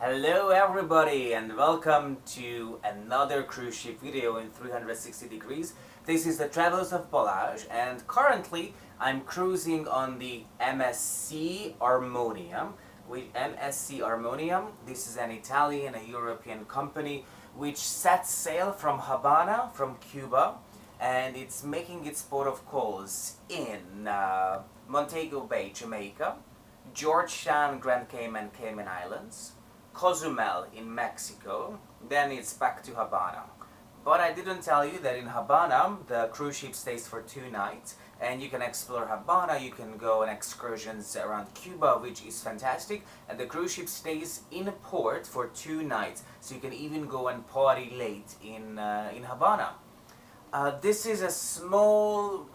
Hello everybody and welcome to another cruise ship video in 360 degrees. This is the Travels of Balazs and currently I'm cruising on the MSC Armonia. MSC Armonia, this is an Italian, a European company which sets sail from Havana, from Cuba, and it's making its port of calls in Montego Bay, Jamaica, Georgetown, Grand Cayman, Cayman Islands, Cozumel in Mexico, then it's back to Havana. But I didn't tell you that in Havana the cruise ship stays for 2 nights and you can explore Havana, you can go on excursions around Cuba, which is fantastic, and the cruise ship stays in port for 2 nights, so you can even go and party late in Havana. This is a small-ish,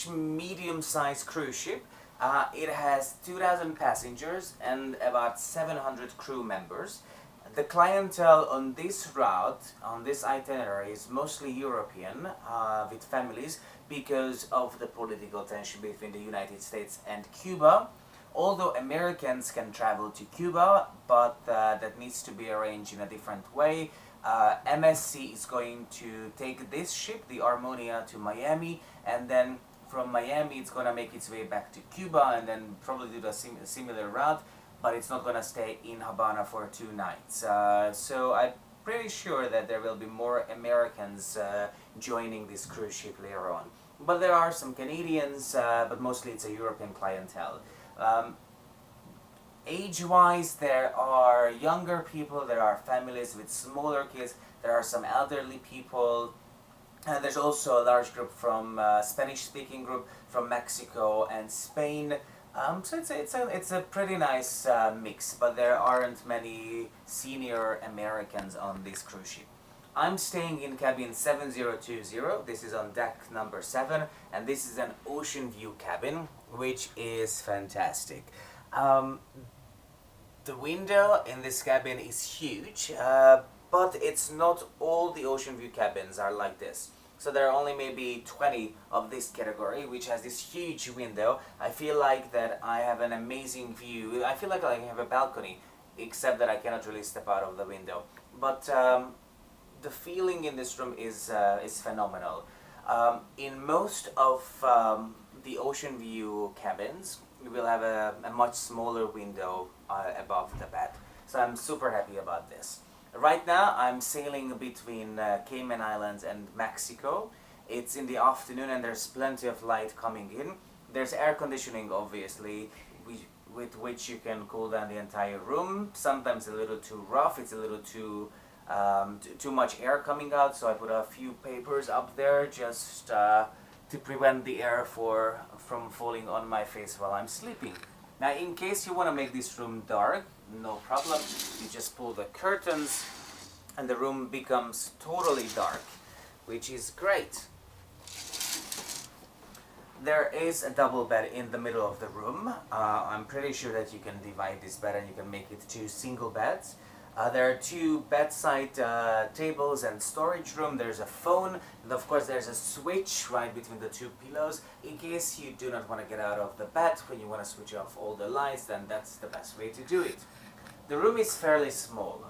medium-sized cruise ship. It has 2,000 passengers and about 700 crew members. The clientele on this route, on this itinerary, is mostly European, with families, because of the political tension between the United States and Cuba. Although Americans can travel to Cuba, but that needs to be arranged in a different way. MSC is going to take this ship, the Armonia, to Miami, and then from Miami it's going to make its way back to Cuba and then probably do a similar route, but it's not going to stay in Havana for 2 nights. So I'm pretty sure that there will be more Americans joining this cruise ship later on. But there are some Canadians, but mostly it's a European clientele. Age-wise, there are younger people, there are families with smaller kids, there are some elderly people. And there's also a large group from Spanish-speaking group from Mexico and Spain. So it's a pretty nice mix, but there aren't many senior Americans on this cruise ship. I'm staying in cabin 7020. This is on deck number 7, and this is an Oceanview cabin, which is fantastic. The window in this cabin is huge. But it's not all the Oceanview cabins are like this. So there are only maybe 20 of this category, which has this huge window. I feel like that I have an amazing view. I feel like I have a balcony, except that I cannot really step out of the window. But the feeling in this room is phenomenal. In most of the Oceanview cabins, you will have a much smaller window above the bed. So I'm super happy about this. Right now I'm sailing between Cayman Islands and Mexico. It's in the afternoon and there's plenty of light coming in. There's air conditioning, obviously, with which you can cool down the entire room. Sometimes a little too rough, it's a little too much air coming out, so I put a few papers up there just to prevent the air from falling on my face while I'm sleeping. Now, in case you want to make this room dark, no problem. You just pull the curtains and the room becomes totally dark, which is great. There is a double bed in the middle of the room. I'm pretty sure that you can divide this bed and you can make it 2 single beds. There are 2 bedside tables and storage room. There's a phone, and of course there's a switch right between the 2 pillows. In case you do not want to get out of the bed when you want to switch off all the lights, then that's the best way to do it. The room is fairly small.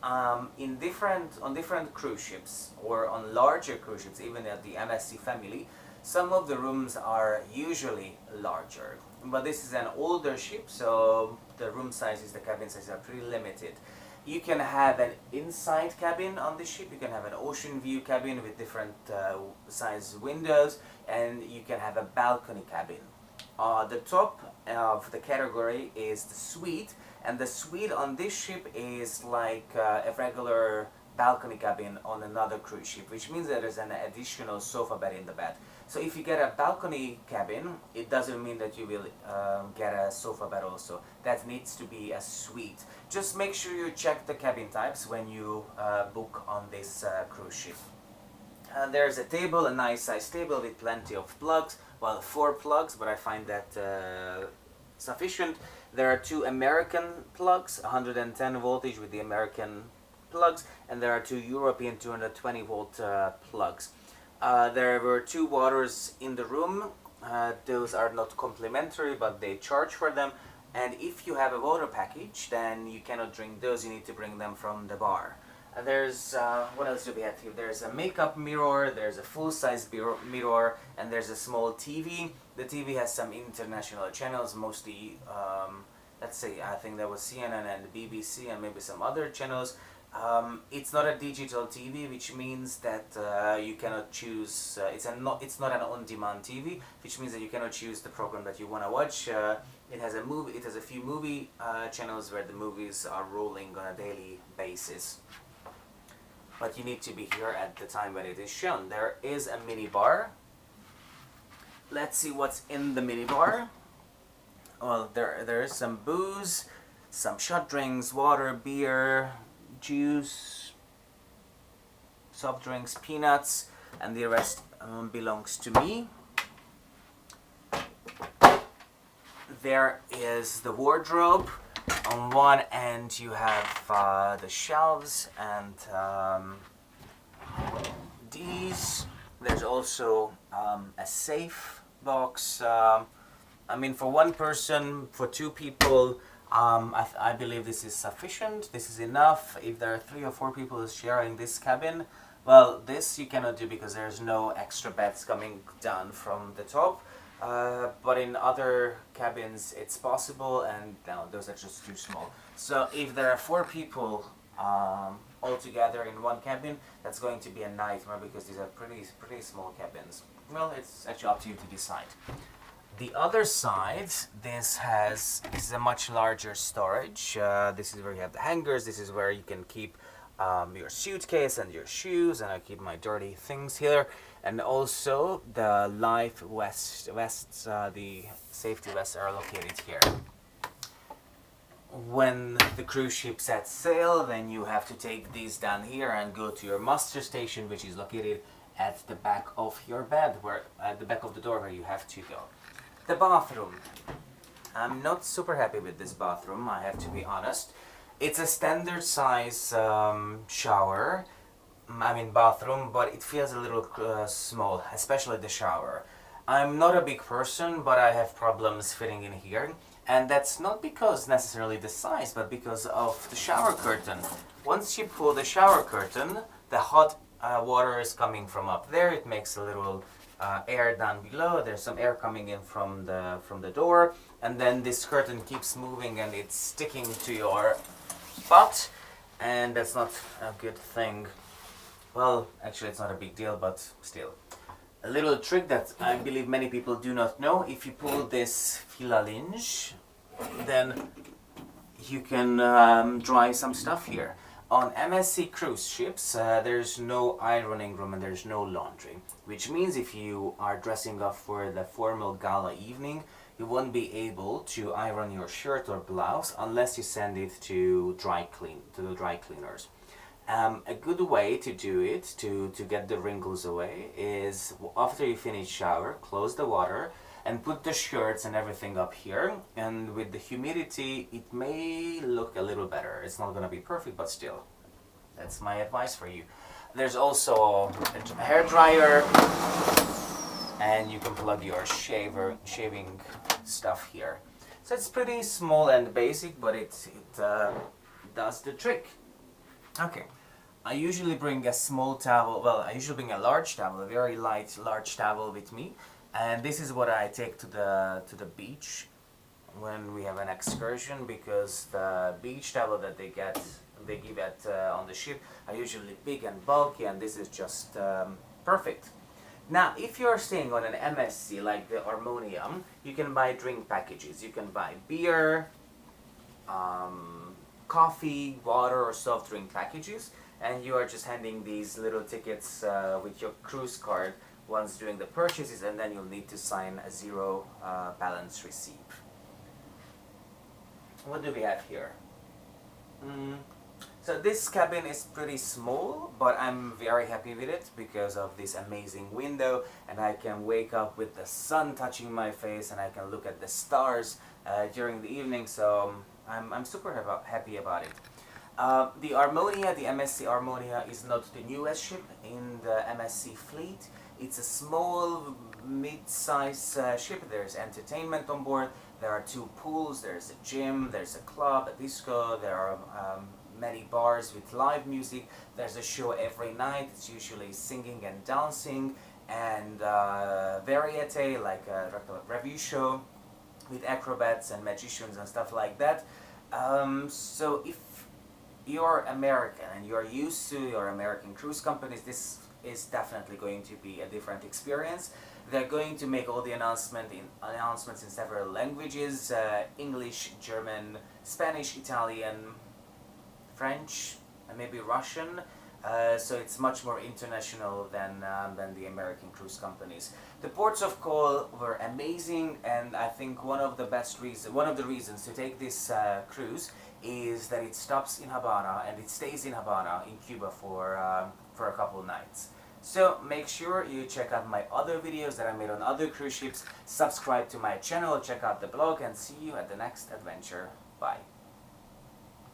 On different cruise ships, or on larger cruise ships, even at the MSC family, some of the rooms are usually larger. But this is an older ship, so the room sizes, the cabin sizes are pretty limited. You can have an inside cabin on the ship, you can have an ocean view cabin with different size windows, and you can have a balcony cabin. The top of the category is the suite, and the suite on this ship is like a regular balcony cabin on another cruise ship, which means that there's an additional sofa bed in the bed. So if you get a balcony cabin, it doesn't mean that you will get a sofa bed also. That needs to be a suite. Just make sure you check the cabin types when you book on this cruise ship. There's a table, a nice size table with plenty of plugs. Well, 4 plugs, but I find that sufficient. There are 2 American plugs, 110 voltage with the American plugs, and there are 2 European 220 volt plugs. There were 2 waters in the room. Those are not complimentary, but they charge for them. And if you have a water package, then you cannot drink those, you need to bring them from the bar. There's, what else do we have here? There's a makeup mirror, there's a full-size mirror, and there's a small TV. The TV has some international channels, mostly, let's say, I think there was CNN and BBC and maybe some other channels. It's not a digital TV, which means that you cannot choose, it's not an on-demand TV, which means that you cannot choose the program that you want to watch. It has a few movie channels where the movies are rolling on a daily basis. But you need to be here at the time when it is shown. There is a mini bar. Let's see what's in the mini bar. Well, there is some booze, some shot drinks, water, beer, juice, soft drinks, peanuts, and the rest belongs to me. There is the wardrobe. On one end you have the shelves and these. There's also a safe box. I mean, for one person, for two people, I believe this is sufficient. This is enough. If there are 3 or 4 people sharing this cabin, well, this you cannot do because there's no extra beds coming down from the top. But in other cabins it's possible, and no, those are just too small. So if there are 4 people all together in one cabin, that's going to be a nightmare because these are pretty small cabins. Well, it's actually up to you to decide. The other side, this is a much larger storage. This is where you have the hangers. This is where you can keep your suitcase and your shoes, and I keep my dirty things here. And also the life vests, the safety vests are located here. When the cruise ship sets sail, then you have to take these down here and go to your muster station, which is located at the back of your bed, at the back of the door where you have to go. The bathroom. I'm not super happy with this bathroom, I have to be honest. It's a standard size shower. Bathroom, but it feels a little small, especially the shower. I'm not a big person, but I have problems fitting in here, and that's not because necessarily the size, but because of the shower curtain. Once you pull the shower curtain, the hot water is coming from up there. It makes a little air down below. There's some air coming in from the door, and then this curtain keeps moving and it's sticking to your butt, and that's not a good thing. Well, actually it's not a big deal, but still. A little trick that I believe many people do not know: if you pull this fila-linge, then you can dry some stuff here. On MSC cruise ships, there's no ironing room and there's no laundry, which means if you are dressing up for the formal gala evening, you won't be able to iron your shirt or blouse unless you send it to the dry cleaners. A good way to do it, to get the wrinkles away, is after you finish shower, close the water and put the shirts and everything up here, and with the humidity it may look a little better. It's not gonna be perfect, but still, that's my advice for you. There's also a hair dryer, and you can plug your shaving stuff here. So it's pretty small and basic, but it does the trick. Okay, I usually bring a small towel. Well, I usually bring a large towel, a very light large towel with me, and this is what I take to the beach when we have an excursion, because the beach towel that they give on the ship are usually big and bulky, and this is just perfect. Now, if you're staying on an MSC like the Armonia, you can buy drink packages. You can buy beer, coffee, water, or soft drink packages, and you are just handing these little tickets with your cruise card once doing the purchases, and then you'll need to sign a zero balance receipt. What do we have here? So this cabin is pretty small, but I'm very happy with it because of this amazing window, and I can wake up with the sun touching my face, and I can look at the stars during the evening, so I'm super happy about it. The Armonia, the MSC Armonia, is not the newest ship in the MSC fleet. It's a small, mid-size ship. There's entertainment on board, There are 2 pools, there's a gym, there's a club, a disco, there are many bars with live music. There's a show every night. It's usually singing and dancing, and variety, like a revue show with acrobats and magicians and stuff like that. So if you're American and you're used to your American cruise companies, this is definitely going to be a different experience. They're going to make all the announcements in several languages: English, German, Spanish, Italian, French, and maybe Russian. So it's much more international than the American cruise companies. The ports of call were amazing, and I think one of the reasons to take this cruise is that it stops in Havana and it stays in Havana in Cuba for a couple nights. So make sure you check out my other videos that I made on other cruise ships, subscribe to my channel, check out the blog, and see you at the next adventure. Bye.